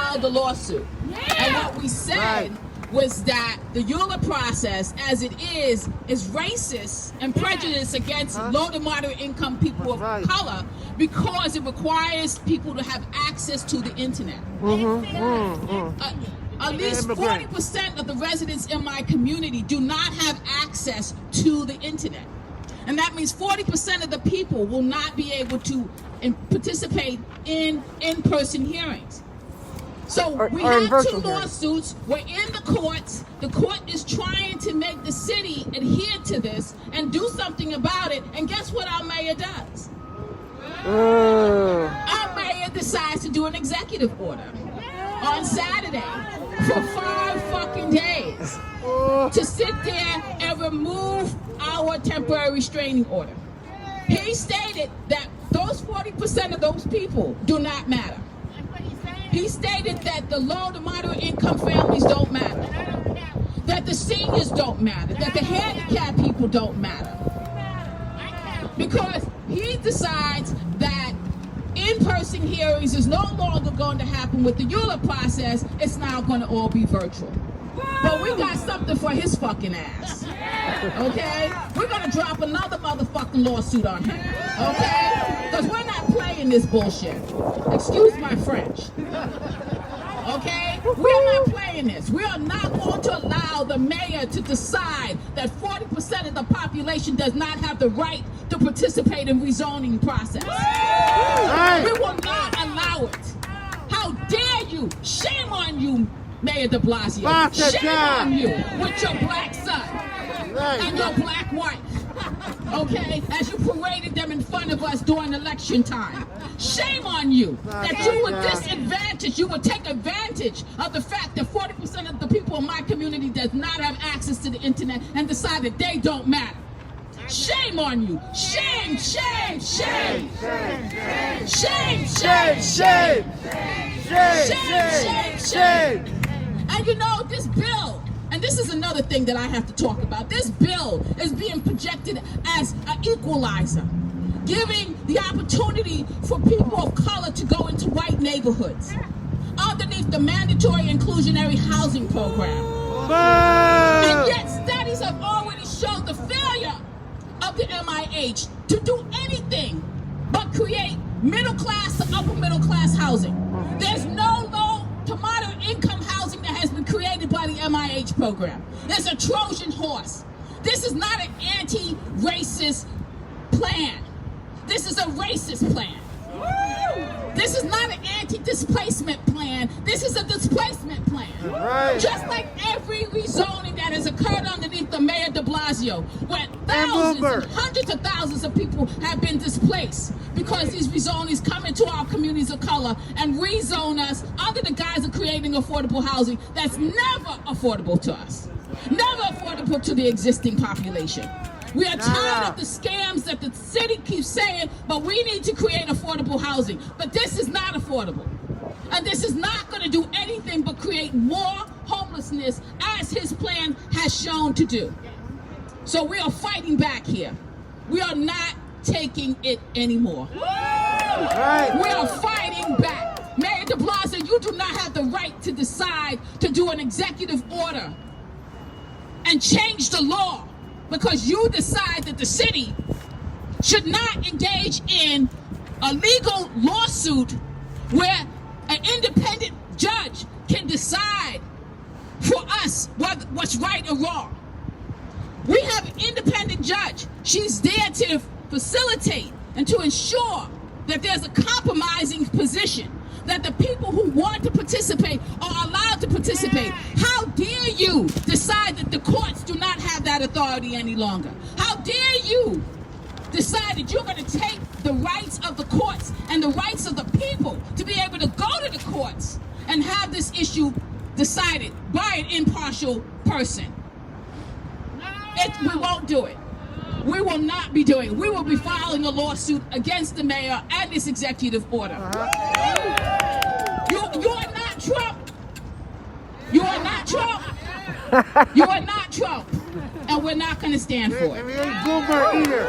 filed the lawsuit. And what we said was that the ULURP process, as it is racist and prejudiced against low to moderate income people of color because it requires people to have access to the internet. At least 40% of the residents in my community do not have access to the internet. And that means 40% of the people will not be able to participate in in-person hearings. So we have two lawsuits. We're in the courts. The court is trying to make the city adhere to this and do something about it. And guess what our mayor does? Our mayor decides to do an executive order on Saturday for 5 fucking days to sit there and remove our temporary restraining order. He stated that those 40% of those people do not matter. He stated that the low to moderate income families don't matter, that the seniors don't matter, that the handicapped people don't matter. Because he decides that in-person hearings is no longer going to happen with the ULURP process, it's now going to all be virtual. But we got something for his fucking ass, okay? We're going to drop another motherfucking lawsuit on him, okay? Because we're not playing this bullshit. Excuse my French, okay? We're not playing this. We are not going to allow the mayor to decide that 40% of the population does not have the right to participate in rezoning process. We will not allow it. How dare you? Shame on you, Mayor DeBlasio. Shame on you with your black son and your black wife, okay, as you paraded them in front of us during election time. Shame on you that you would disadvantage, you would take advantage of the fact that 40% of the people in my community does not have access to the internet and decide that they don't matter. Shame on you. Shame, shame, shame. Shame, shame, shame. Shame, shame. And you know, this bill, and this is another thing that I have to talk about, this bill is being projected as an equalizer, giving the opportunity for people of color to go into white neighborhoods underneath the mandatory inclusionary housing program. And yet studies have already shown the failure of the MIH to do anything but create middle class to upper middle class housing. There's no low to moderate income housing that has been created by the MIH program. It's a Trojan horse. This is not an anti-racist plan. This is a racist plan. This is not an anti-displacement plan. This is a displacement plan. Just like every rezoning that has occurred underneath the Mayor DeBlasio, where thousands and hundreds of thousands of people have been displaced because these rezonings come into our communities of color and rezone us under the guise of creating affordable housing that's never affordable to us, never affordable to the existing population. We are tired of the scams that the city keeps saying, but we need to create affordable housing. But this is not affordable. And this is not going to do anything but create more homelessness, as his plan has shown to do. So we are fighting back here. We are not taking it anymore. We are fighting back. Mayor DeBlasio, you do not have the right to decide to do an executive order and change the law, because you decide that the city should not engage in a legal lawsuit where an independent judge can decide for us what's right or wrong. We have an independent judge. She's there to facilitate and to ensure that there's a compromising position, that the people who want to participate are allowed to participate. How dare you decide that the courts do not have that authority any longer? How dare you decide that you're going to take the rights of the courts and the rights of the people to be able to go to the courts and have this issue decided by an impartial person? We won't do it. We will not be doing it. We will be filing a lawsuit against the mayor and this executive order. You are not Trump. You are not Trump. You are not Trump. And we're not going to stand for it. And we ain't Boomer either.